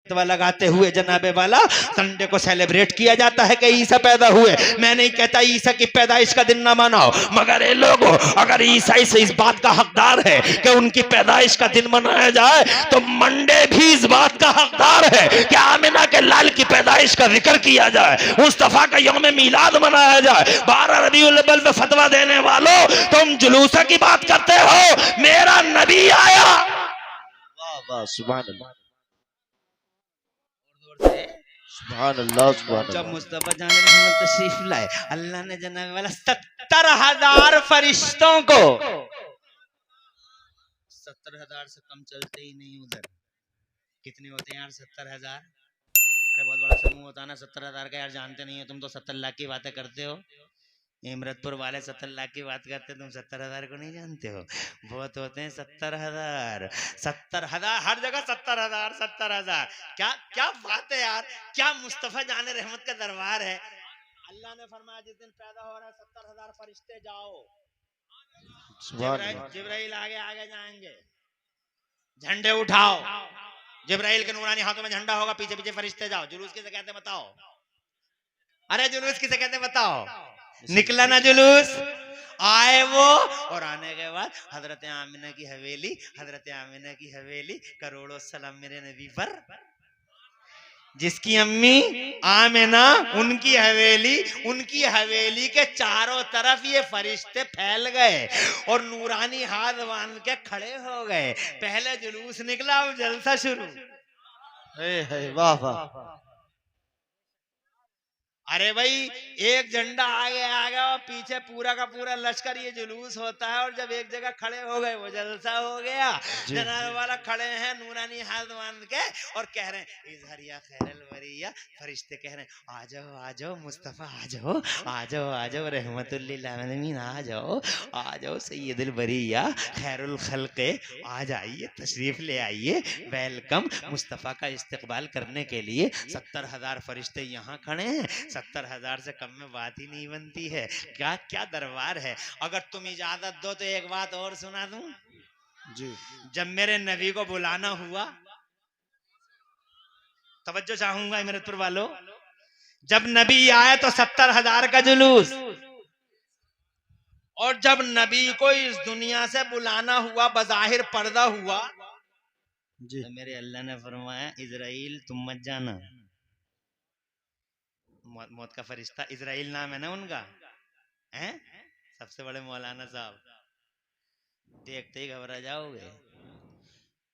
लगाते हुए जनाबे वाला संडे को सेलिब्रेट किया जाता है कि ईसा पैदा हुए। मैं नहीं कहता ईसा की पैदाइश का दिन ना मनाओ, मगर ये लोगों अगर ईसा से इस बात का हकदार है कि उनकी पैदाइश का दिन मनाया जाए तो मंडे भी इस बात का हकदार है कि आमिना के लाल की पैदाइश का जिक्र किया जाए, मुस्तफा का यौम मीलाद मनाया जाए। 12 रबीउल अव्वल में फतवा देने वालों तुम जुलूसा की बात करते हो, मेरा नबी आया। वाह वाह सुभान अल्लाह सुभान अल्लाह सुभान जब अल्लाह। मुस्तफा जाने रहमत तशरीफ लाए, अल्लाह ने जनाब वाला 70,000 फरिश्तों को, 70,000 से कम चलते ही नहीं उधर। कितने होते हैं यार 70,000? अरे बहुत बड़ा समूह होता है ना 70,000 का यार, जानते नहीं हो तुम तो 70 लाख की बातें करते हो। इमरतपुर वाले 70 लाख की बात करते, तुम 70,000 को नहीं जानते हो। बहुत होते हैं 70,000, 70,000 हर जगह 70,000 70,000। क्या क्या बात है यार, क्या मुस्तफा जाने रहमत का दरबार है। अल्लाह ने फरमाया जिस दिन पैदा हो रहा है 70,000 फरिश्ते जाओ, जिब्राइल आगे आगे जाएंगे, झंडे उठाओ, जिब्राइल के नूरानी हाथों में झंडा होगा, पीछे पीछे फरिश्ते जाओ। जुलूस किसे कहते बताओ? अरे जुलूस किसे कहते बताओ? निकला ना जुलूस, आए वो, और आने के बाद हजरत आमिना की हवेली, हजरत आमिना की हवेली, करोड़ों सलाम मेरे नबी पर। जिसकी अम्मी आमिना, उनकी हवेली के चारों तरफ ये फरिश्ते फैल गए और नूरानी हाथ बांध के खड़े हो गए। पहले जुलूस निकला, अब जलसा शुरू। वाह वाह। अरे भाई एक झंडा आगे आ गया और पीछे पूरा का पूरा लश्कर, ये जुलूस होता है। और जब एक जगह खड़े हो गए वो जलसा हो गया। जनाब वाला खड़े हैं नूरानी हाथ बांध के और कह रहे हैं इज़हरिया खैरल वरिया। फरिश्ते कह रहे हैं आ जाओ आ जाओ मुस्तफ़ा, आ जाओ आ जाओ आ जाओ, रहमतुल लिल आलमीन, आ जाओ सैयदुल बरिया खैरुल खल्क़े, आ जाइए, तशरीफ ले आइए, वेलकम। मुस्तफ़ा का इस्तकबाल करने के लिए 70,000 फरिश्ते यहाँ खड़े हैं। 70,000 से कम में बात ही नहीं बनती है। क्या क्या दरबार है। अगर तुम इजाजत दो तो एक बात और सुना दूं जी। जब मेरे नबी को बुलाना हुआ, तवज्जो चाहूंगा इमरतपुर वालों, जब नबी आए तो 70,000 का जुलूस, और जब नबी को इस दुनिया से बुलाना हुआ, बज़ाहिर पर्दा हुआ जी, तो मेरे अल्लाह ने फरमाया इज़राइल तुम मत जाना। मौत का फरिश्ता इज़राइल नाम है ना उनका, हैं? सबसे बड़े मौलाना साहब, देखते ही घबरा जाओगे।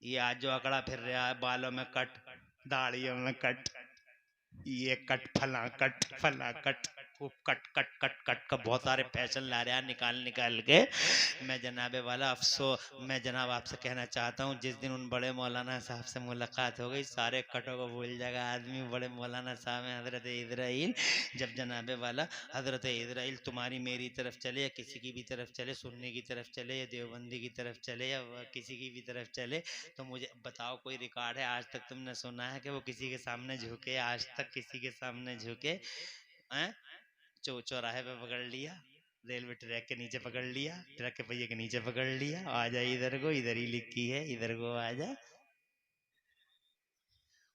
ये आज जो अकड़ा फिर रहा है, बालों में कट, दाढ़ियों में कट, ये कट फला कट फला cut, cut cut cut cut का बहुत सारे फैशन ला रहा है निकाल के। मैं जनाबे वाला अफसोस, मैं जनाब आपसे कहना चाहता हूँ जिस दिन उन बड़े मौलाना साहब से मुलाकात हो गई सारे कटों को भूल जाएगा आदमी। बड़े मौलाना साहब हैं हजरत इज़राइल। जब जनाबे वाला हजरत इज़राइल तुम्हारी मेरी तरफ चले या किसी की भी तरफ चले, सुन्नी की तरफ चले या देवबंदी की तरफ चले या किसी की भी तरफ चले, तो मुझे बताओ कोई रिकॉर्ड है आज तक तुमने सुना है कि वो किसी के सामने झुके? आज तक किसी के सामने झुके? चौराहे पे पकड़ लिया, रेलवे ट्रैक के नीचे पकड़ लिया, ट्रक के पहिए के नीचे पकड़ लिया, आ जा इधर को, इधर ही लिखी है, इधर को आ जा।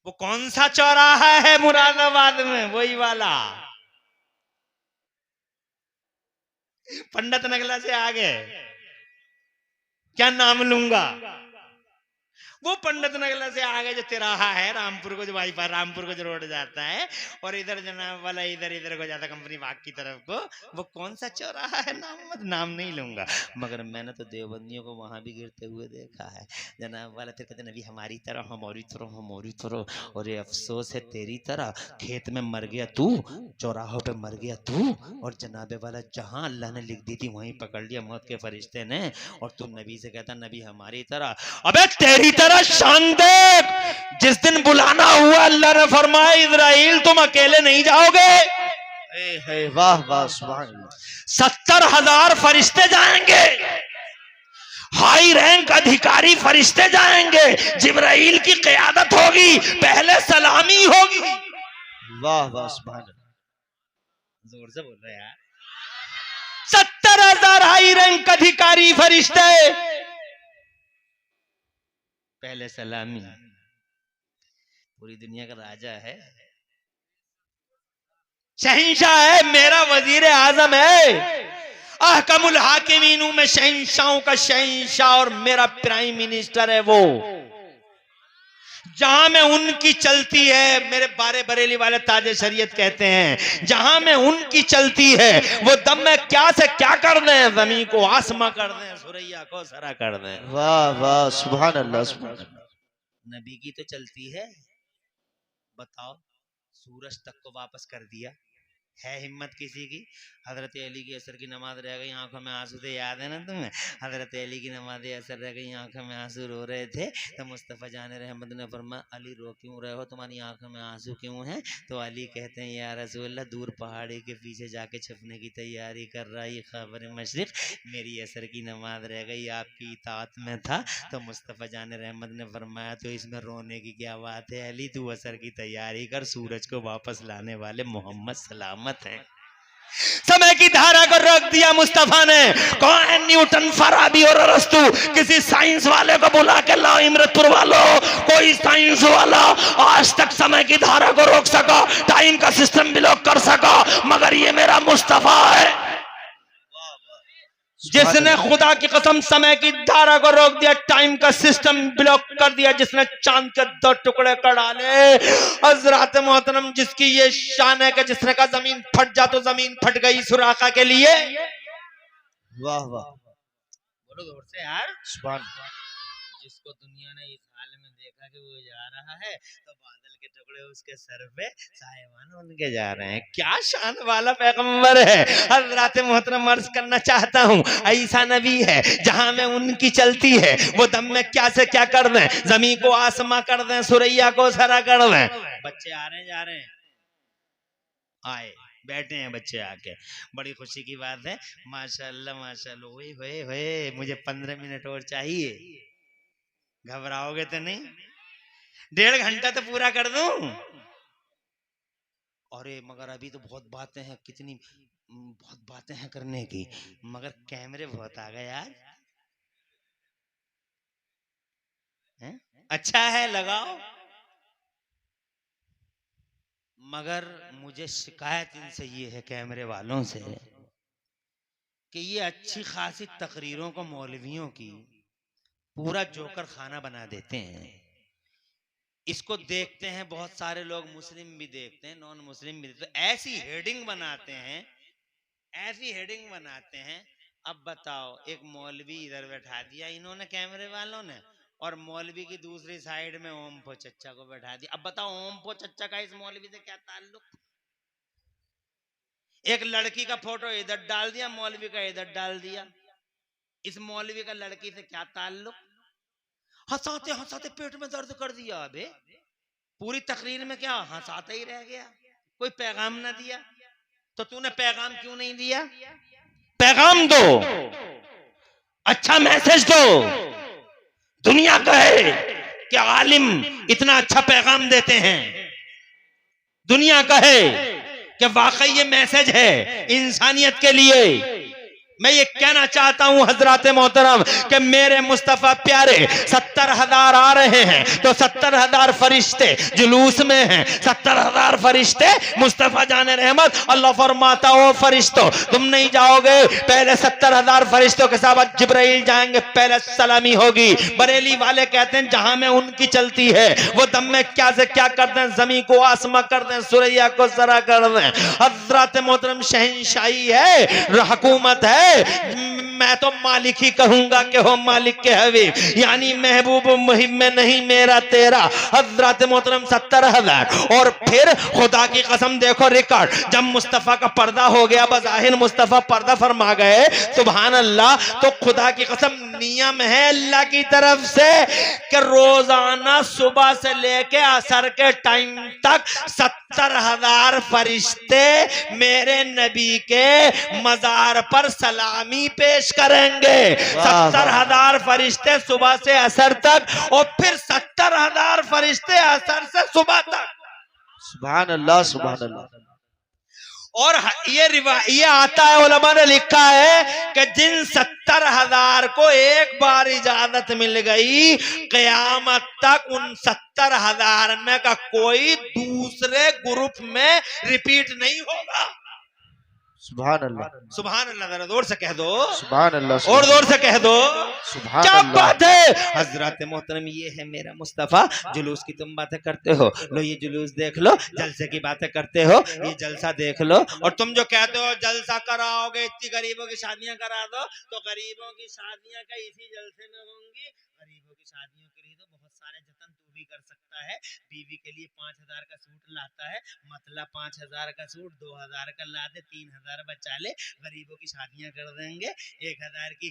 वो कौन सा चौराहा है मुरादाबाद में? वही वाला पंडित नगला से आगे, क्या नाम लूंगा, वो पंडित नगला से आगे जो तिराहा है रामपुर को, जो बाईपास रामपुर को जो रोड जाता है, और इधर जनाब वाला इधर को जाता कंपनी बाग की तरफ को, वो कौन सा चौराहा है? नाम नहीं लूंगा, मगर मैंने तो देवबंदियों को वहां भी गिरते हुए देखा है जनाब वाला। फिर कहते नबी हमारी तरह हमारी तरह हमारी तरह, और ये अफसोस है तेरी तरह, खेत में मर गया तू, चौराहों पे मर गया तू, और जनाबे वाला जहां अल्लाह ने लिख दी थी वहीं पकड़ लिया मौत के फरिश्ते ने, और तू नबी से कहता नबी हमारी तरह। अबे तेरी तरह शान देख, जिस दिन बुलाना हुआ अल्लाह ने फरमाया इज़राइल तुम अकेले नहीं जाओगे। वाह वाह सुभान अल्लाह। 70,000 फरिश्ते जाएंगे, हाई रैंक अधिकारी फरिश्ते जाएंगे, जिब्राइल की क़यादत होगी, पहले सलामी होगी। वाह वाह सुभान अल्लाह। जोर से बोल रहे यार। 70,000 हाई रैंक अधिकारी फरिश्ते, पहले सलामी, पूरी दुनिया का राजा है, शहंशाह है, मेरा वजीर आजम है, अहकमुल हाकिमीन हूं मैं, शहंशाहों का शहंशाह, और मेरा प्राइम मिनिस्टर है वो। जहां में उनकी चलती है, मेरे बारे बरेली वाले ताजे शरीयत कहते हैं, जहां में उनकी चलती है वो दम में क्या से क्या कर दें, जमीन को आसमां कर दें, सुरैया को सरा कर दें। वाह वाह, सुभान अल्लाह, सुभान अल्लाह। नबी की तो चलती है, बताओ सूरज तक को वापस कर दिया, है हिम्मत किसी की? हजरत अली की असर की नमाज रह गई आंखों में आंसू थे, याद है ना तुम्हें? हजरत अली की नमाज असर रह गई आंखों में आंसू रो रहे थे, तो मुस्तफ़ा जान रहमत ने फरमाया, अली रो क्यों रहे हो, तुम्हारी आंखों में आंसू क्यों हैं? तो अली कहते हैं, या रसूलल्लाह, दूर पहाड़ी के पीछे जाके छुपने की तैयारी कर रहा है खबर मशरिक, मेरी असर की नमाज रह गई, आपकी इताअत में था। तो मुस्तफ़ा जान रहमत ने फरमाया, तो इसमें रोने की क्या बात है अली, तू असर की तैयारी कर, सूरज को वापस लाने वाले मोहम्मद सलामत है। समय की धारा को रोक दिया मुस्तफा ने। कौन है न्यूटन, फराबी और अरस्तु? किसी साइंस वाले को बुला के लाओ, इमरतपुर वालों, कोई साइंस वाला आज तक समय की धारा को रोक सका, टाइम का सिस्टम ब्लॉक कर सका, मगर ये मेरा मुस्तफा है जिसने खुदा की कसम समय की धारा को रोक दिया, टाइम का सिस्टम ब्लॉक कर दिया, जिसने चांद के 2 टुकड़े कर डाले। हजरत मोहतरम, जिसकी ये शान है कि जिसने कहा जमीन फट जा तो जमीन फट गई सुराखा के लिए। वाह वाह, बोलो जोर से यार, सुभान। जिसको दुनिया ने इस हाल में देखा कि वो जा रहा है, तो बादल के टुकड़े उसके सर पे साहिबान उनके जा रहे हैं। क्या शान वाला पैगंबर है। हज़रात मोहतरम अर्ज करना चाहता हूँ, ऐसा नबी है जहां में उनकी चलती है वो दम में क्या से क्या कर दें, जमीन को आसमां कर दें, सुरैया को सरा कर दें। बच्चे आ रहे हैं, जा रहे हैं, आए बैठे हैं बच्चे आके, बड़ी खुशी की बात है। माशाल्लाह माशाल्लाह, ओए होए होए, मुझे 15 मिनट और चाहिए, घबराओगे तो नहीं? 1.5 घंटा तो पूरा कर दूं। अरे मगर अभी तो बहुत बातें हैं, कितनी बहुत बातें हैं करने की, मगर कैमरे बहुत आ गए यार। हैं? अच्छा है, लगाओ, मगर मुझे शिकायत इनसे ये है, कैमरे वालों से, कि ये अच्छी खासी तकरीरों को मौलवियों की पूरा जोकर खाना बना देते हैं। इसको देखते हैं बहुत सारे लोग, मुस्लिम भी देखते हैं, नॉन मुस्लिम भी देखते हैं, ऐसी हेडिंग बनाते हैं, ऐसी हेडिंग बनाते हैं। अब बताओ, एक मौलवी इधर बैठा दिया इन्होंने कैमरे वालों ने, और मौलवी की दूसरी साइड में ओम पो चच्चा को बैठा दिया। अब बताओ, ओम पो चच्चा का इस मौलवी से क्या ताल्लुक? एक लड़की का फोटो इधर डाल दिया, मौलवी का इधर डाल दिया, इस मौलवी का लड़की से क्या ताल्लुक? हंसाते हंसाते पेट में दर्द कर दिया। अबे पूरी तकरीर में क्या हंसाता ही रह गया, कोई पैगाम ना दिया? तो तूने पैगाम क्यों नहीं दिया? पैगाम दो, अच्छा मैसेज दो, दुनिया कहे कि आलिम इतना अच्छा पैगाम देते हैं, दुनिया कहे कि वाकई ये मैसेज है इंसानियत के लिए। मैं ये कहना चाहता हूं हजरात मोहतरम कि मेरे मुस्तफा प्यारे 70,000 आ रहे हैं, तो 70,000 फरिश्ते जुलूस में हैं, 70,000 फरिश्ते मुस्तफा जाने रहमत। अल्लाह फरमाता, ओ फरिश्तों तुम नहीं जाओगे, पहले 70,000 फरिश्तों के साथ जिब्राइल जाएंगे, पहले सलामी होगी। बरेली वाले कहते हैं जहां में उनकी चलती है वो दम में क्या से क्या कर दें, जमीन को आसमां कर दें, सुरैया को सरा कर दें। हजरात मोहतरम, शहंशाही है, हुकूमत है, मैं तो मालिक ही कहूंगा कि हो मालिक के हबीब, यानी महबूब मुहिम में नहीं मेरा तेरा। हजरत मोहतरम 70,000, और फिर खुदा की कसम देखो रिकॉर्ड, जब मुस्तफा का पर्दा हो गया, बज़ाहिर मुस्तफा पर्दा फरमा गए, सुभान अल्लाह, तो खुदा की कसम नियम है अल्लाह की तरफ से कि रोजाना सुबह से लेके असर के टाइम तक 70,000 फरिश्ते मेरे नबी के मजार पर सलामी पेश करेंगे। 70,000 फरिश्ते सुबह से असर तक, और फिर 70,000 फरिश्ते असर से सुबह तक। सुभान अल्लाह, सुभान अल्लाह। और ये आता है, उलमा ने लिखा है कि जिन 70,000 को एक बार इजाजत मिल गई, क़यामत तक उन 70,000 में का कोई दूसरे ग्रुप में रिपीट नहीं होगा। सुभान अल्लाह, सुभान अल्लाह, जरा जोर से कह दो, सुभान अल्लाह, और जोर से कह दो, सुभान क्या अल्लाह। बात है। हजरत मोहतरम, ये है मेरा मुस्तफा। जुलूस की तुम बातें करते हो, लो ये जुलूस देख लो। जलसे की बातें करते हो, ये जलसा देख लो। और तुम जो कहते हो जलसा कराओगे, इतनी गरीबों की शादियां करा दो, तो गरीबों की शादियां का इसी जलसे में होंगी। गरीबों की शादियों के लिए तो बहुत सारे जतन तू भी कर सकता है। बीवी के लिए 5,000 का सूट लाता है, मतलब 5,000 का सूट 2,000 का ला दे, 3,000 बचा ले, गरीबों की शादियां कर देंगे। 1,000 की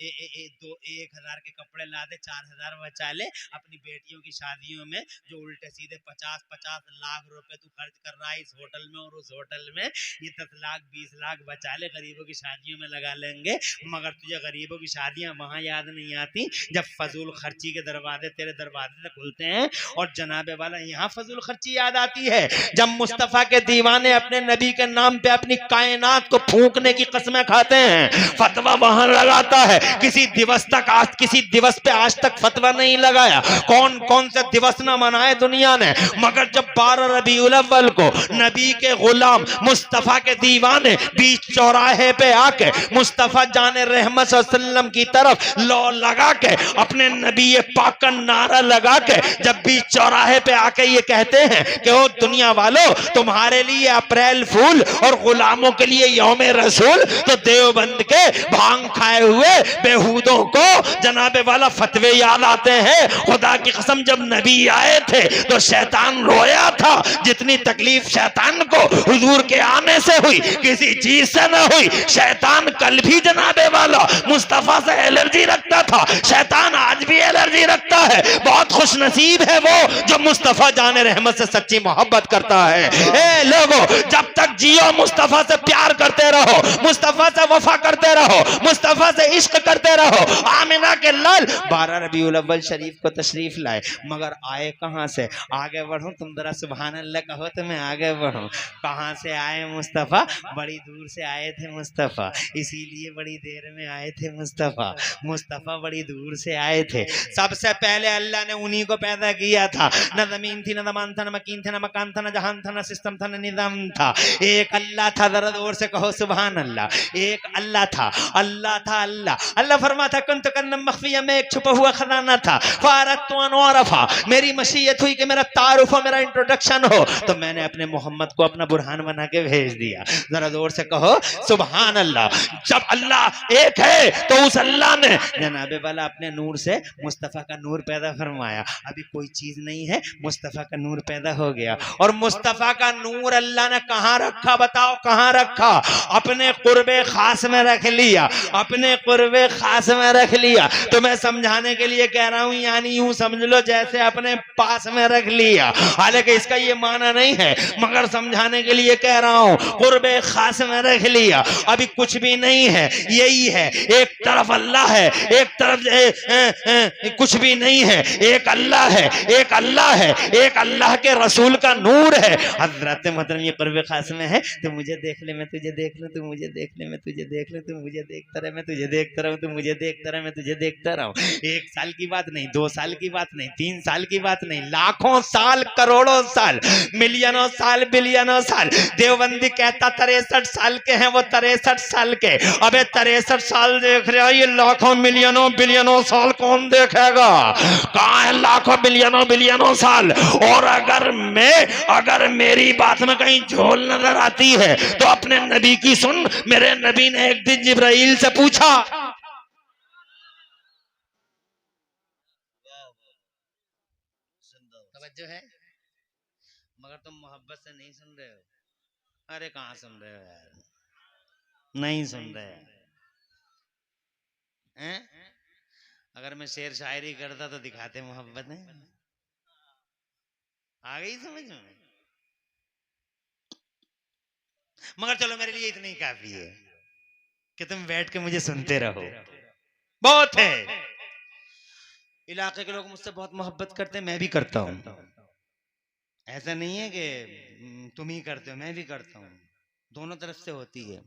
1,000 के कपड़े ला दे, 4,000 बचा ले। अपनी बेटियों की शादियों में जो उल्टे सीधे 50-50 लाख रुपए तू खर्च कर रहा है इस होटल में और उस होटल में, ये 10 लाख 20 लाख बचा ले, गरीबों की शादियों में लगा लेंगे। मगर तुझे गरीबों की शादियां वहां याद नहीं आती जब फजूल खर्ची के दरवाजे तेरे दरवाजे से खुलते हैं, और जनाबे वाला यहाँ फजूल खर्ची याद आती है जब मुस्तफा के दीवाने अपने नबी के नाम पे अपनी कायनात को फूंकने की कसमें खाते हैं। फतवा वहां लगाता है, किसी दिवस पे आज तक फतवा नहीं लगाया। कौन कौन से दिवस ना मनाए दुनिया ने, मगर जब 12 रबीउल अव्वल को नबी के गुलाम मुस्तफा के दीवाने बीच चौराहे पे आके मुस्तफा जाने रहमत सल्लम की तरफ लो लगा के अपने नबी पाक का नारा लगा के जब बीच चौराहे पे आके ये कहते हैं कि ओ दुनिया वालों, तुम्हारे लिए अप्रैल फूल और गुलामों के लिए यौमे रसूल, तो देवबंद के भांग खाए हुए बेहूदों को जनाबे वाला फतवे याद आते हैं। खुदा की कसम, जब नबी आए थे तो शैतान रोया था। जितनी तकलीफ शैतान को हुजूर के आने से हुई, किसी चीज से न हुई। शैतान कल भी जनाबे वाला मुस्तफा से एलर्जी रखता था, शैतान आज भी एलर्जी रखता है। बहुत खुश नसीब है वो जो मुस्तफा जाने रहमत से सच्ची मोहब्बत करता है। ए लोगों, जब तक जियो मुस्तफा से प्यार करते रहो, मुस्तफा से वफा करते रहो, मुस्तफा से इश्क करते रहो। आमिना के लाल 12 रबीउल अव्वल शरीफ को तशरीफ लाए, मगर आए कहां से? आगे बढ़ूं, तुम जरा सुभान अल्लाह कहो तो मैं आगे बढ़ूं। कहां से आए मुस्तफा? बड़ी दूर से आए थे मुस्तफा, इसीलिए बड़ी देर में आए थे मुस्तफा। मुस्तफा बड़ी दूर से आए थे। सबसे पहले अल्लाह ने उन्हीं को पैदा किया था। न जमीन थी, न जमान था, न मकीन थे, न मकान था, न जहान था, न सिस्टम था, न निजाम था। एक अल्लाह था। जरा जोर से कहो सुभान अल्लाह। एक अल्लाह था, अल्लाह था, अल्लाह। अल्लाह फरमाता कुन्तु कन्नम मख्फिया, मैं एक छुपा हुआ खजाना था। फारतु अन उरफा, मेरी मशीयत हुई कि मेरा तारुफ हो, मेरा इंट्रोडक्शन हो, तो मैंने अपने मोहम्मद को अपना बुरहान बना के भेज दिया। जरा जोर से कहो सुभान अल्लाह। जब अल्लाह एक है तो उस अल्लाह ने जनाबे वाला अपने नूर से मुस्तफा का नूर पैदा फरमाया। अभी कोई चीज नहीं है, मुस्तफा का नूर पैदा हो गया। और मुस्तफा का नूर अल्लाह ने कहां रखा? बताओ कहां रखा? अपने कुर्बे खास में रख लिया, अपने कुर्बे खास में रख लिया। तो मैं समझाने के लिए कह रहा हूं, यानी यूं समझ लो जैसे अपने पास में रख लिया। हालांकि इसका ये माना नहीं है, मगर समझाने के लिए कह रहा हूं, कुर्बे खास में रख लिया। अभी कुछ भी नहीं है, यही है। एक तरफ अल्लाह है, एक तरफ कुछ भी नहीं है। एक अल्लाह है, एक अल्लाह है, एक अल्लाह के रसूल का नूर है। हजरत मोहतरम ये कुर्बे खास में है। तू मुझे देख ले, मैं तुझे देख लूं, तू मुझे देख ले, मैं तुझे देख लूं, तू मुझे देखता रहे, मैं तुझे देखता रहूं, तू मुझे देखता रहे, मैं तुझे देखता रहूं। 1 साल की बात नहीं, 2 साल की बात नहीं, 3 साल की बात नहीं, लाखों साल, करोड़ों साल, मिलियनों साल, बिलियनों साल। देवबंदी कहता 63 साल के हैं वो, 63 साल के। अबे 63 साल देख रहे हो, ये लाखों मिलियनों बिलियनों साल कौन देखेगा? कहां है लाखों बिलियनों साल? और अगर मेरी बात में कहीं झोल नजर आती है तो अपने नबी की सुन। मेरे नबी ने एक दिन जिब्राइल से पूछा, तवज्जो है, मगर तुम मोहब्बत से नहीं सुन रहे हो। अरे कहां सुन रहे हो यार, नहीं सुन रहे हैं? अगर मैं शेर शायरी करता तो दिखाते मोहब्बत है। आ गई समझ में? मगर चलो, मेरे लिए इतना ही काफी है कि तुम बैठ के मुझे सुनते रहो। बहुत है। इलाके के लोग मुझसे बहुत मोहब्बत करते हैं, मैं भी करता हूं। ऐसा नहीं है कि तुम ही करते हो, मैं भी करता हूं। दोनों तरफ से होती है।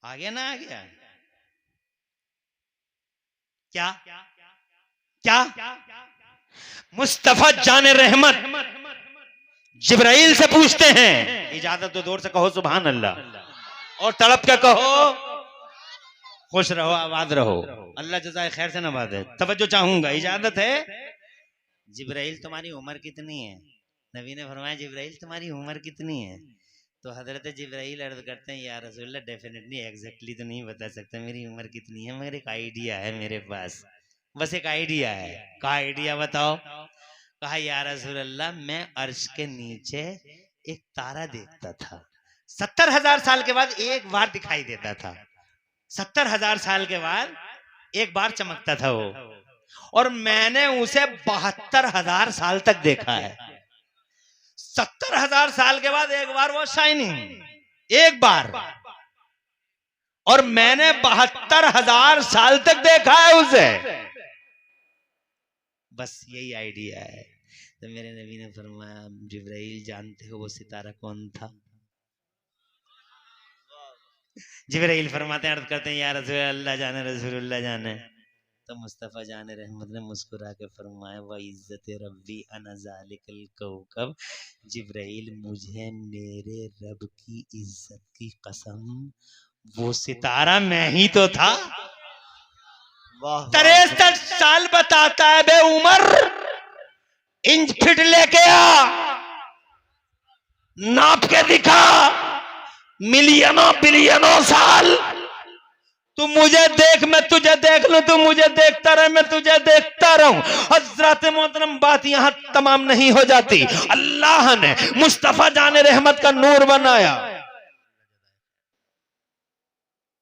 आ गया ना, आ गया क्या क्या? मुस्तफा जान रहमत जिब्राइल से पूछते हैं, इजाजत तो दूर से कहो सुभान अल्लाह, और तड़प के कहो खुश रहो आबाद रहो, अल्लाह जज़ाए खैर से नवाजे। तवज्जो चाहूंगा, इजाजत है। जिब्राइल तुम्हारी उम्र कितनी है? नबी ने फरमाया जिब्राइल तुम्हारी उम्र कितनी है? तो हजरत जिब्राइल अर्ज करते हैं या रसूलल्लाह डेफिनेटली एग्जैक्टली तो नहीं बता सकता मेरी उम्र कितनी है, मगर एक आइडिया है मेरे पास, बस एक आइडिया है। का आइडिया बताओ? कहा या रसूलल्लाह मैं अर्श के नीचे एक तारा देखता था, 70,000 साल के बाद एक बार दिखाई देता था, 70,000 साल के बाद एक बार चमकता था वो, और मैंने उसे 72,000 साल तक देखा है। 70,000 साल के बाद एक बार वो शाइनिंग, एक बार, और मैंने 72,000 साल तक देखा है उसे। बस यही आइडिया है। तो मेरे नबी ने फरमाया जिब्राइल जानते हो वो सितारा कौन था? जिब्राइल फरमाते हैं, अर्ज करते हैं या रसूल अल्लाह जाने, रसूलुल्लाह जाने। तो मुस्तफ़ा जान रहमत ने मुस्कुरा के फरमाया व इज्जत रब्बी अना ज़ालिकल कौकब, जिब्राइल मुझे मेरे रब की इज्जत की कसम वो सितारा मैं ही तो था। 63 साल बताता है बे उमर, इंच फिट लेके आ, नाप के दिखा, मिलियनों बिलियनों साल तू मुझे देख, मैं तुझे देख लूं, तू मुझे देखता रहे, मैं तुझे देखता रहूं। हजरत मोहतरम, बात यहां तमाम नहीं हो जाती। अल्लाह ने मुस्तफा जाने रहमत का नूर बनाया।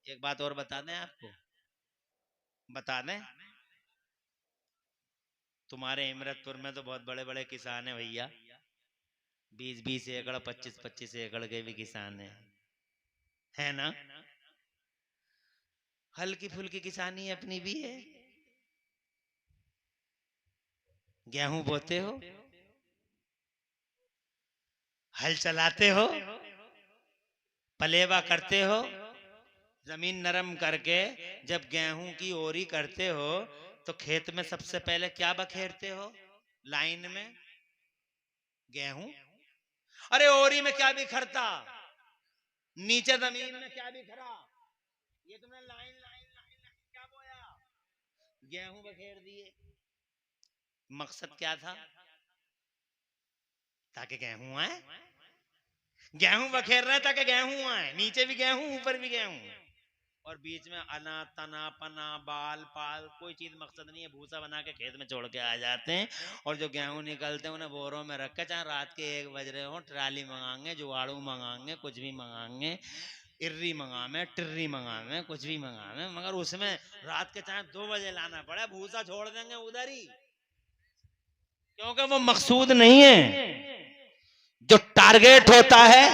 एक बात और बता दें आपको, बता दें, तुम्हारे इमरतपुर में तो बहुत बड़े बड़े किसान है भैया, 20-20 एकड़ 25-25 एकड़ के भी किसान है ना? हल्की फुल्की किसानी अपनी भी है। गेहूं बोते हो, हल चलाते हो, पलेवा करते हो, जमीन नरम करके जब गेहूं की ओरी करते हो तो खेत में सबसे पहले क्या बखेरते हो? लाइन में गेहूं। अरे ओरी में क्या बिखरता, नीचे जमीन में क्या बिखरा? ये तुमने लाइन लाइन लाइन क्या बोया? गेहूं बखेर दिए। मकसद क्या था? ताकि गेहूं आए। गेहूं बखेर रहे ताकि गेहूं आए, नीचे भी गेहूं ऊपर भी गेहूं, और बीच में अना तना पना बाल पाल कोई चीज मकसद नहीं है। भूसा बना के खेत में छोड़ के आ जाते हैं, और जो गेहूं निकलते हैं उन्हें बोरों में रख के, चाहे रात के 1 बज रहे हो, ट्राली मंगाएंगे, जुआड़ू मंगाएंगे, कुछ भी मंगाएंगे, इर्री मंगावे, टिर्री मंगावे, कुछ भी मंगावे, मगर उसमें रात के चाहे 2 बजे लाना पड़े, भूसा छोड़ देंगे उधर ही, क्योंकि वो मकसूद नहीं है। जो टारगेट होता है,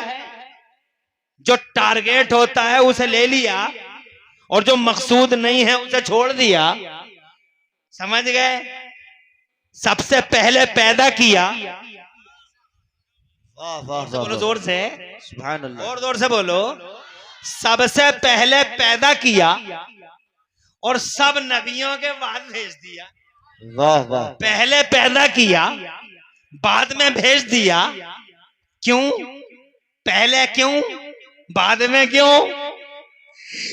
जो टारगेट होता है उसे ले लिया, और जो मकसूद नहीं है उसे छोड़ दिया। समझ गए? सबसे पहले पैदा किया, वाह वाह से बोलो जोर से, सुभान अल्लाह, और जोर से बोलो, सबसे पहले पैदा किया और सब नबियों के बाद भेज दिया। वाह वाह, पहले पैदा किया बाद में भेज दिया। क्यों? पहले क्यों बाद में क्यों?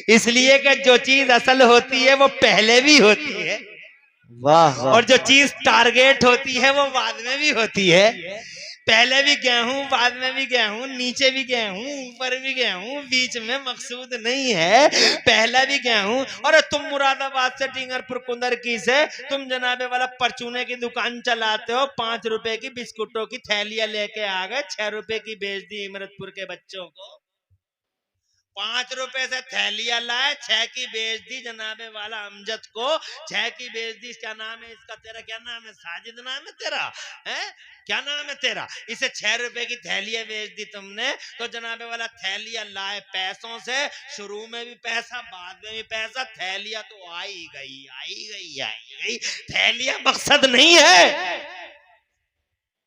इसलिए कि जो चीज असल होती है वो पहले भी होती है, वाह वाह, और जो चीज टारगेट होती है वो बाद में भी होती है। पहले भी गेहूं, बाद में भी गेहूं, नीचे भी गेहूं, ऊपर भी गेहूं, बीच में मकसूद नहीं है। पहला भी गेहूं। और तुम मुरादाबाद से टिंगरपुर कुंदरकी से तुम जनाबे वाला परचूने की दुकान चलाते हो, 5 रुपए की बिस्कुटों की थैलियां लेके आ गए, 6 रुपए की बेच दी इमरतपुर के बच्चों को। 5 रुपए से थैलियां लाए, 6 की बेच दी जनाबे वाला अमजद को, 6 की बेच दी। क्या नाम है इसका? तेरा क्या नाम है? साजिद नाम है तेरा? है क्या नाम है तेरा? इसे 6 रुपए की थैलियां बेच दी तुमने, तो जनाबे वाला थैलियां लाए पैसों से, शुरू में भी पैसा बाद में भी पैसा, थैलियां तो आई गई आई गई आई गई। थैलियां मकसद नहीं है,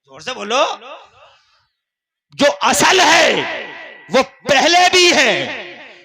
जोर से बोलो। जो असल है वो पहले भी है,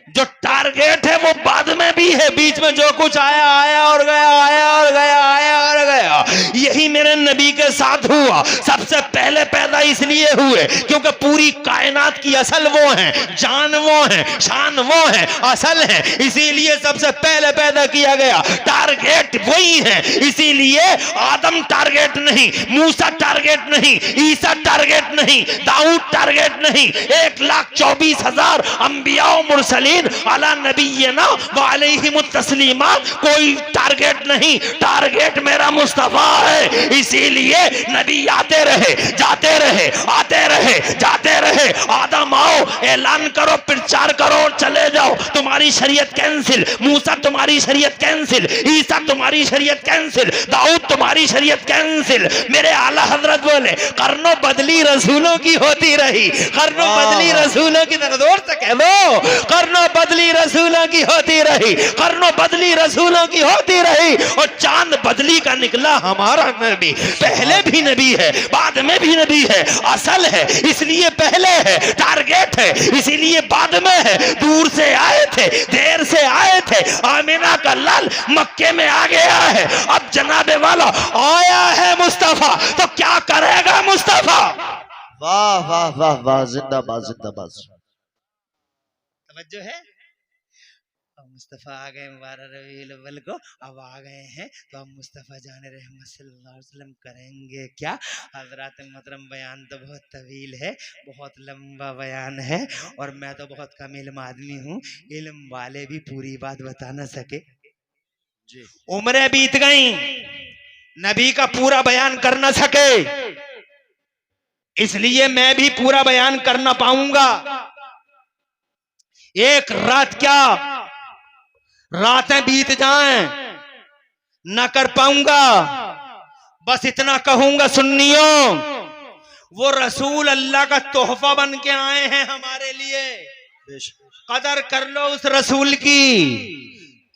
जो टारगेट है वो बाद में भी है। बीच में जो कुछ आया आया और गया, आया और गया, आया और गया। यही मेरे नबी के साथ हुआ। सबसे पहले पैदा इसलिए हुए क्योंकि पूरी कायनात की असल वो है, जान वो है, शान वो है, असल है, इसीलिए सबसे पहले पैदा किया गया। टारगेट वही है, इसीलिए आदम टारगेट नहीं, मूसा टारगेट नहीं, ईसा टारगेट नहीं, दाऊद टारगेट नहीं। 1,24,000 अंबिया मुरसलीन अला नबीना व अलैहिमुत तस्लीमा, कोई टारगेट नहीं। टारगेट मेरा मुस्तफा है, इसीलिए नबी आते रहे, जाते रहे, आते रहे, जाते रहे। आदम आओ, ऐलान करो, प्रचार करो और चले जाओ। तुम्हारी शरीयत कैंसिल, मूसा तुम्हारी शरीयत कैंसिल, ईसा तुम्हारी शरीयत कैंसिल, दाऊद तुम्हारी शरीयत कैंसिल। मेरे आला हजरत बोले कर्नो बदली रसूलों की होती रही, कर्नो बदली रसूलों की, जोर से कह लो, कर्नो बदली रसूलों की होती रही, कर्नो बदली रसूलों की होती रही। और चांद बदली का निकला हमारा नबी। पहले भी नबी है, बाद में भी नबी है, असल है इसलिए पहले है, टारगेट है इसीलिए बाद में है। दूर से आए थे, देर से आए थे, आमिना का लाल मक्के में आ गया है। अब जनाबे वाला आया है मुस्तफा, तो क्या करेगा मुस्तफा? वाह वाह वाह वाह, जिंदाबाद जिंदाबाद। तवज्जो है। अब मुस्तफ़ा आ गए मुबारक रबीउल अव्वल को, अब आ गए हैं तो अब मुस्तफ़ा जान रहमत सल्लल्लाहु अलैहि वसल्लम करेंगे क्या? हजरत मोहतरम, बयान तो बहुत तवील है, बहुत लंबा बयान है और मैं तो बहुत कम इल्म आदमी हूँ, इल्म वाले भी पूरी बात बता ना सके। उम्रें बीत गई, नबी का पूरा बयान कर ना सके, इसलिए मैं भी पूरा बयान कर ना पाऊंगा। एक रात क्या रातें बीत जाएं, ना कर पाऊंगा। बस इतना कहूंगा सुन्नियों, वो रसूल अल्लाह का तोहफा बन के आए हैं हमारे लिए। कदर कर लो उस रसूल की,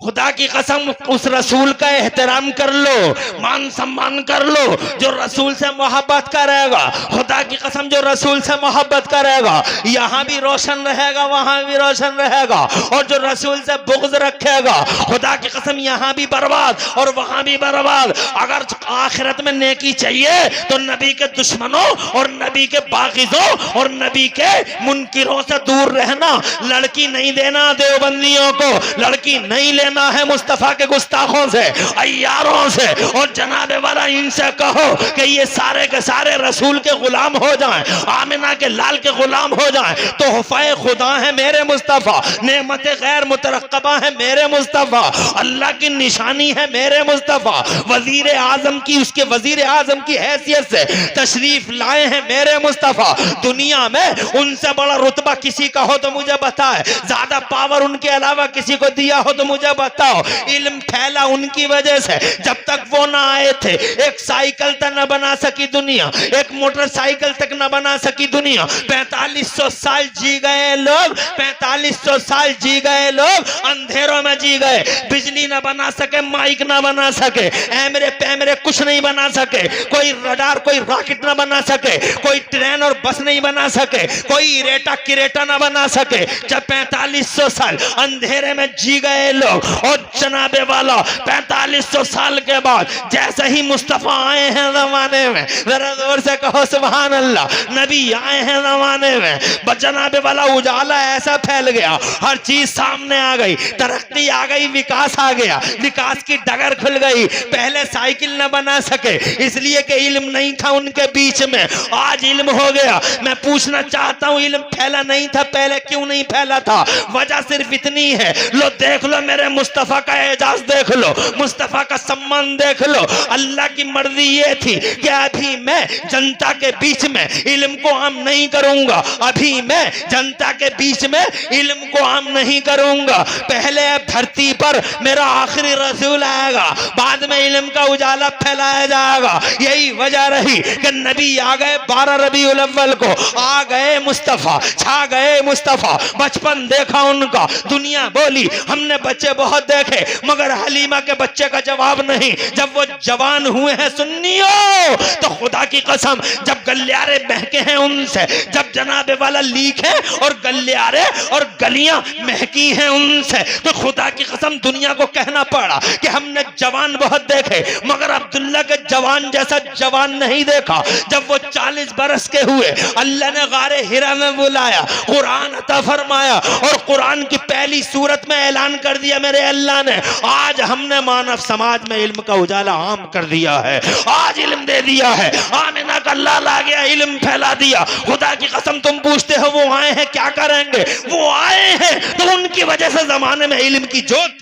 खुदा की कसम उस रसूल का एहतराम कर लो, मान सम्मान कर लो। जो रसूल से मोहब्बत करेगा, खुदा की कसम जो रसूल से मोहब्बत करेगा, यहाँ भी रोशन रहेगा, वहां भी रोशन रहेगा। और जो रसूल से बुग़्ज़ रखेगा, खुदा की कसम यहाँ भी बर्बाद और वहां भी बर्बाद। अगर आखिरत में नेकी चाहिए तो नबी के दुश्मनों और नबी के बाग़िज़ों और नबी के मुनकिरों से दूर रहना। लड़की नहीं देना देवबंदियों को, लड़की नहीं लेना है मुस्तफा के गुस्ताखों से, अय्यारों से। और जनाबे वाला इनसे कहो कि ये सारे के सारे रसूल के गुलाम हो जाएं, आमिना के लाल के गुलाम हो जाएं। तोहफे खुदा है मेरे मुस्तफा, नेमत गैर मुतरक्कबा है मेरे मुस्तफा, अल्लाह की निशानी है मेरे मुस्तफा। वजीर आजम की, उसके वजीर आजम की हैसियत से तशरीफ लाए हैं मेरे मुस्तफा। दुनिया में उनसे बड़ा रुतबा किसी का हो तो मुझे बताए, ज्यादा पावर उनके अलावा किसी को दिया हो तो मुझे बताओ। इल्म फैला उनकी वजह से, जब तक वो ना आए थे एक साइकिल तक न बना सकी दुनिया, एक मोटरसाइकिल तक न बना सकी दुनिया। 4500 साल जी गए लोग, 4500 साल जी गए लोग, अंधेरों में जी गए। बिजली न बना सके, माइक न बना सके, ऐमरे पैमरे कुछ नहीं बना सके, कोई रडार कोई रॉकेट न बना सके, कोई ट्रेन और बस नहीं बना सके, कोई रेटा किरेटा न बना सके। जब 4500 साल अंधेरे में जी गए लोग, और जनाबे वाला 4500 साल के बाद जैसे ही मुस्तफा आए हैं जमाने में, जरा जोर से कहो सुभान अल्लाह, नबी आए हैं जमाने में, जनाबे वाला उजाला ऐसा फैल गया, हर चीज सामने आ गई, तरक्की आ गई, विकास आ गया, विकास की डगर खुल गई। पहले साइकिल न बना सके इसलिए कि इल्म नहीं था उनके बीच में, आज इल्म हो गया। मैं पूछना चाहता हूं, इल्म फैला नहीं था पहले, क्यों नहीं फैला था? वजह सिर्फ इतनी है, लो देख लो मेरे मुस्तफा का एजाज देख लो, मुस्तफा का सम्मान देख लो। अल्लाह की मर्जी ये थी कि अभी मैं जनता के बीच में इल्म को आम नहीं करूंगा, अभी मैं जनता के बीच में इल्म को आम नहीं करूंगा। पहले धरती पर मेरा आखिरी रसूल आएगा, बाद में इल्म का उजाला फैलाया जाएगा। यही वजह रही कि नबी आ गए 12 रबीउल अव्वल को, आ गए मुस्तफा, छा गए मुस्तफा। बचपन देखा उनका, दुनिया बोली हमने बच्चे बहुत देखे मगर हलीमा के बच्चे का जवाब नहीं। जब वो जवान हुए हैं सुन्नियों तो खुदा की कसम जब गलियारे महके हैं उनसे, जब जनाबे वाला लीक है और गलियारे और गलियां महकी हैं उनसे, तो खुदा की कसम दुनिया को कहना पड़ा कि हमने जवान बहुत देखे मगर अब्दुल्ला के जवान जैसा जवान नहीं देखा। जब वो 40 बरस के हुए अल्लाह ने गारे हिरा में बुलाया, कुरान अता फरमाया और कुरान की पहली सूरत में ऐलान कर दिया मेरे अल्लाह ने आज हमने मानव समाज में इल्म का उजाला आम कर दिया है, आज इल्म दे दिया है। आमिना का लाल आ गया, इल्म फैला दिया। खुदा की कसम तुम पूछते हो वो आए हैं क्या करेंगे, वो आए हैं तो उनकी वजह से जमाने में इल्म की जोत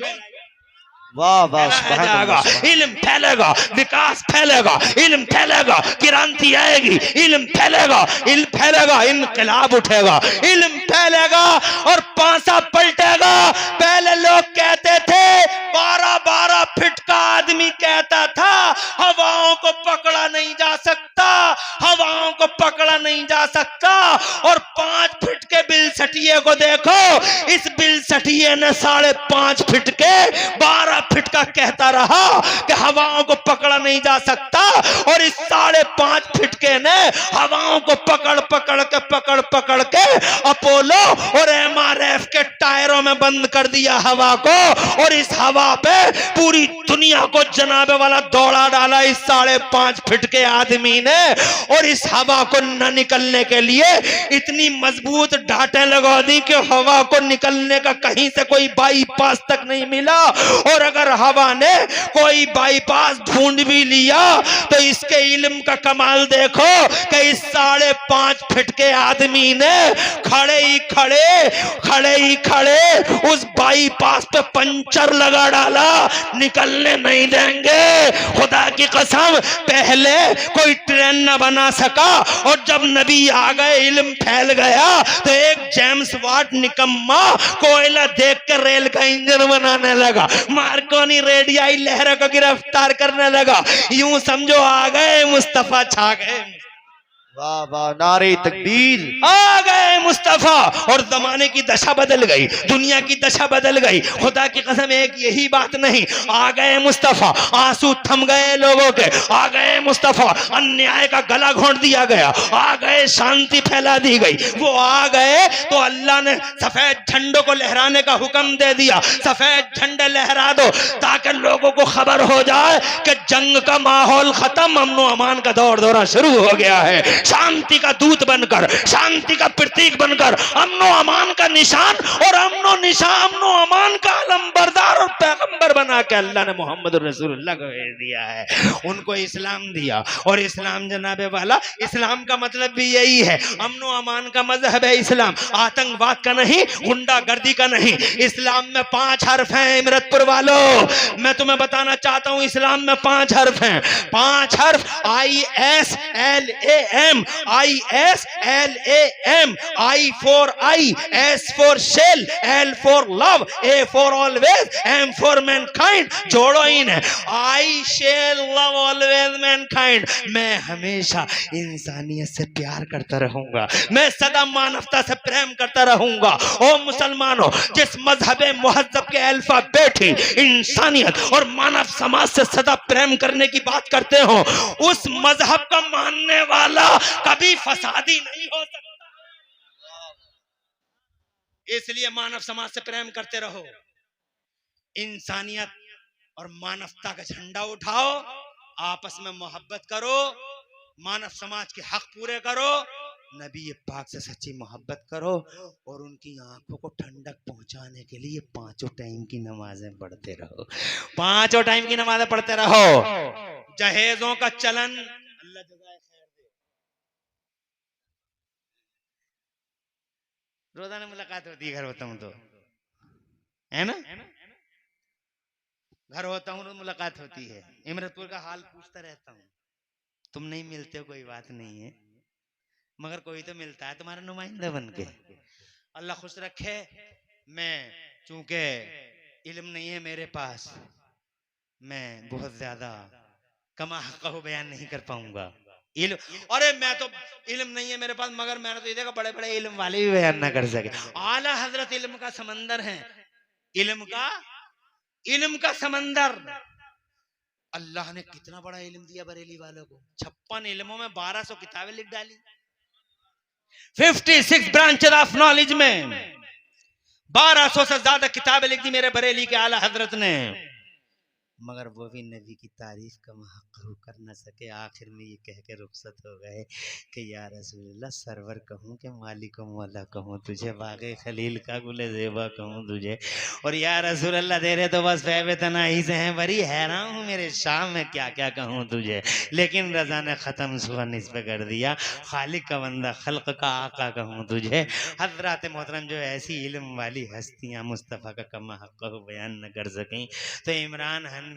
वाह वाह जाएगा, इल्म फैलेगा, विकास फैलेगा, इल्म फैलेगा, क्रांति आएगी, इल्म फैलेगा, इल्म फैलेगा, इनकलाब उठेगा, इल्म फैलेगा और पांसा पलटेगा। पहले लोग कहते थे 12-12 फीट का आदमी कहता था हवाओं को पकड़ा नहीं जा सकता, हवाओं को पकड़ा नहीं जा सकता। और 5 फीट के बिलसटिए को देखो, इस बिलसटिए ने 5.5 फीट के 12 फीट का कहता रहा कि हवाओं को पकड़ा नहीं जा सकता और इस 5.5 फीट के ने हवाओं को पकड़ के अपोलो और MRF के टायरों में बंद कर दिया हवा को। और इस हवा पे पूरी दुनिया को जनाबे वाला दौड़ा डाला इस 5.5 फीट के आदमी ने। और इस हवा को न निकलने के लिए इतनी मजबूत डांटें लगा दी कि हवा को निकलने का कहीं से कोई बाईपास तक नहीं मिला। और अगर हवा ने कोई बाईपास ढूंढ भी लिया तो इसके इल्म का कमाल देखो कि इस 5.5 फीट के आदमी ने खड़े ही खड़े उस बाईपास पे पंचर लगा डाला, निकलने नहीं देंगे। खुदा की कसम पहले कोई ट्रेन न बना सका और जब नबी आ गए इल्म फैल गया तो एक जेम्स वाट निकम्मा कोयला देख कर रेल का इंजन बनाने लगा, मार्कोनी रेडियाई लहरों को गिरफ्तार करने लगा। यूं समझो आ गए मुस्तफा, छा गए। वाह वाह नारे तकबीर, आ गए मुस्तफा और जमाने की दशा बदल गई, दुनिया की दशा बदल गई। खुदा की कसम एक यही बात नहीं, आ गए मुस्तफा, आंसू थम गए लोगों के, आ गए मुस्तफा, अन्याय का गला घोंट दिया गया, आ गए शांति फैला दी गई। वो आ गए तो अल्लाह ने सफेद झंडों को लहराने का हुक्म दे दिया, सफेद झंडे लहरा दो ताकि लोगों को खबर हो जाए कि जंग का माहौल खत्म, अमन अमान का दौर दौरा शुरू हो गया है। शांति का दूत बनकर, शांति का प्रतीक बनकर, अमनो अमान का निशान और अमनो अमान का अलंबरदार और पैगंबर बना के अल्लाह ने मोहम्मद रसूलुल्लाह को भेज दिया है। उनको इस्लाम दिया और इस्लाम जनाबे वाला, इस्लाम का मतलब भी यही है, अमनो अमान का मजहब है इस्लाम, आतंकवाद का नहीं, गुंडागर्दी का नहीं। इस्लाम में 5 हर्फ हैं इमरतपुर वालों, मैं तुम्हें बताना चाहता हूं इस्लाम में 5 हर्फ हैं, 5 हर्फ ISLAM, ISLAM, I for I, S for shell, L for love, A for always, M for mankind। जोड़ो इन्हें, I shall love always mankind। मैं हमेशा इंसानियत से प्यार करता रहूंगा, मैं सदा मानवता से प्रेम करता रहूंगा। ओ मुसलमानों, जिस मजहब मुहज्जब के अल्फाबेट ही इंसानियत और मानव समाज से सदा प्रेम करने की बात करते हो, उस मजहब का मानने वाला कभी फसादी नहीं हो सकता। इसलिए मानव समाज से प्रेम करते रहो, इंसानियत और मानवता का झंडा उठाओ, आपस में मोहब्बत करो, मानव समाज के हक पूरे करो, नबी पाक से सच्ची मोहब्बत करो और उनकी आंखों को ठंडक पहुंचाने के लिए 5 टाइम की नमाजें पढ़ते रहो, 5 टाइम की नमाजें पढ़ते रहो। जहेजों का चलन, अल्लाह जज़ाए खैर दे, रोजाना मुलाकात होती है, घर होता हूं तो, है ना, घर होता हूं तो मुलाकात होती है। इमरतपुर का हाल पूछता रहता हूं, तुम नहीं मिलते हो कोई बात नहीं है, मगर कोई तो मिलता है तुम्हारा नुमाइंदा बन के। अल्लाह खुश रखे। मैं चूंकि इल्म नहीं है मेरे पास, मैं बहुत ज्यादा कमा हक़ बयान नहीं कर पाऊंगा। इल्म, अरे मैं तो इल्म नहीं है मेरे पास, मगर मैंने तो ये देखा बड़े बड़े इल्म वाले भी बयान ना कर सके। आला हजरत इल्म का समंदर है, इल्म का इल्म का समंदर। अल्लाह ने कितना बड़ा इल्म दिया बरेली वालों को, 56 इल्मों में 1200 किताबें लिख डाली, 56 ब्रांचेस ऑफ नॉलेज में 1200 से ज्यादा किताबें लिख दी मेरे बरेली के आला हजरत ने। मगर वो भी नबी की तारीफ का महक़ कर न सके। आखिर में ये कह के रुखसत हो गए कि या रसूलल्लाह, सरवर कहूँ कि मालिक मौला कहूँ तुझे, बाग़े खलील का गुले ज़ेबा कहूँ तुझे, और या रसूलल्लाह तेरे तो बस फैबे तनाही से हैं, बड़ी हैरान हूँ मेरे शाम में क्या क्या कहूँ तुझे। लेकिन रज़ा ने ख़त्म सुबह निस्फ़ कर दिया, खालिक का बंदा खल्क़ का आका कहूँ तुझे। हज़रात मोहतरम, जो ऐसी इल्म वाली हस्तियाँ मुस्तफ़ा का कमा हक़ बयान न कर सकें, तो इमरान हनफी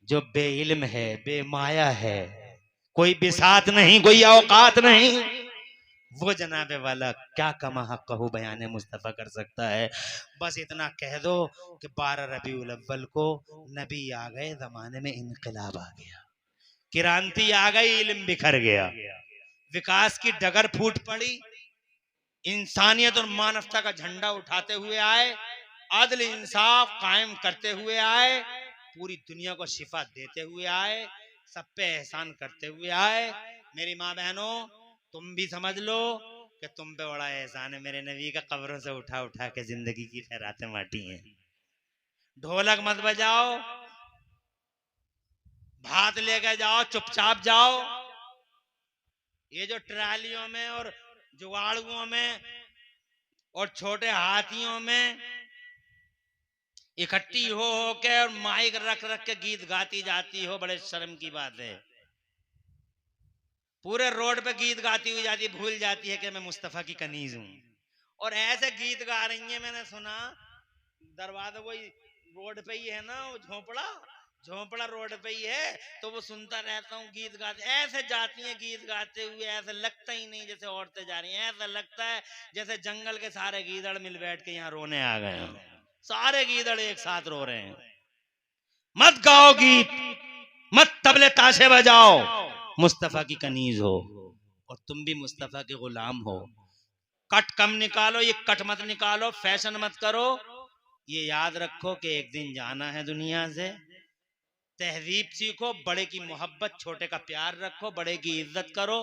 जो बेइल्म है, बेमाया है, कोई बिसात नहीं, कोई औकात नहीं, वो जनाबे वाला क्या कमा हक़ बयान मुस्तफ़ा कर सकता है। बस इतना कह दो कि 12 रबीउल अव्वल को नबी आ गए, जमाने में इनकलाब आ गया, क्रांति आ गई, इल्म बिखर गया, विकास की डगर फूट पड़ी, इंसानियत और मानवता का झंडा उठाते हुए आए, अदल इंसाफ कायम करते हुए आए, पूरी दुनिया को शिफा देते हुए आए, सब पे एहसान करते हुए आए। मेरी माँ बहनों, तुम भी समझ लो कि तुम पे बड़ा एहसान है, मेरे नबी का कब्रों से उठा उठा के जिंदगी की खैरातें बांटी हैं। ढोलक मत बजाओ, भात लेके जाओ, चुपचाप जाओ। ये जो ट्रालियों में और जुगाड़ुओं में और छोटे हाथियों में इकट्ठी हो के और माइक रख रख के गीत गाती जाती हो, बड़े शर्म की बात है। पूरे रोड पे गीत गाती हुई जाती, भूल जाती है कि मैं मुस्तफा की कनीज हूं, और ऐसे गीत गा रही है। मैंने सुना दरवाजा वही रोड पे ही है ना, वो झोंपड़ा रोड पे ही है, तो वो सुनता रहता हूँ गीत गाते, ऐसे जाती हैं गीत गाते हुए, ऐसे लगता ही नहीं जैसे औरतें जा रही हैं, ऐसा लगता है जैसे जंगल के सारे गीदड़ मिल बैठ के यहाँ रोने आ गए हैं, सारे गीदड़ एक साथ रो रहे हैं। मत गाओ गीत, मत तबले ताशे बजाओ, मुस्तफा की कनीज हो और तुम भी मुस्तफा के गुलाम हो। कट कम निकालो, ये कट मत निकालो, फैशन मत करो, ये याद रखो कि एक दिन जाना है दुनिया से। तहजीब सीखो, बड़े की मोहब्बत, छोटे का प्यार रखो, बड़े की इज्जत करो,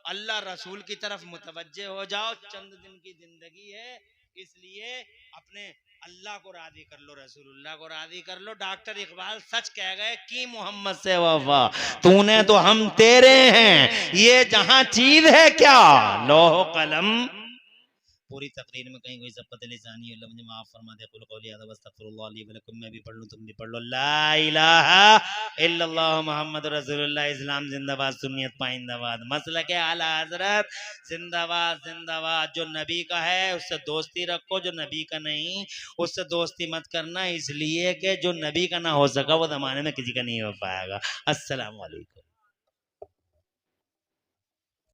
अल्लाह रसूल की तरफ मुतवज्जे हो जाओ। चंद दिन की जिंदगी है, इसलिए अपने अल्लाह को राजी कर लो, रसूलुल्लाह को राजी कर लो। डॉक्टर इकबाल सच कह गए कि मोहम्मद से वफा तूने तो हम तेरे हैं, ये जहां चीज है क्या लौह कलम। पूरी तकरीर में कहीं कोई सबकत लिसानी अल्लाह मुझे माफ फरमा दे। कुल कौली हज़ा वस्तगफिरुल्लाह ली व लकुम, मैं भी पढ़ लूं, तुम भी पढ़ लो। ला इलाहा इल्लल्लाह मुहम्मद रसूलुल्लाह, इस्लाम जिंदाबाद, सुन्नियत पाइंदाबाद, मसलक आला हजरत जिंदाबाद जिंदाबाद। जो नबी का है उससे दोस्ती रखो, जो नबी का नहीं उससे दोस्ती मत करना, इसलिए कि जो नबी का ना हो सका वो जमाने में किसी का नहीं हो पाएगा। अस्सलाम वालेकुम।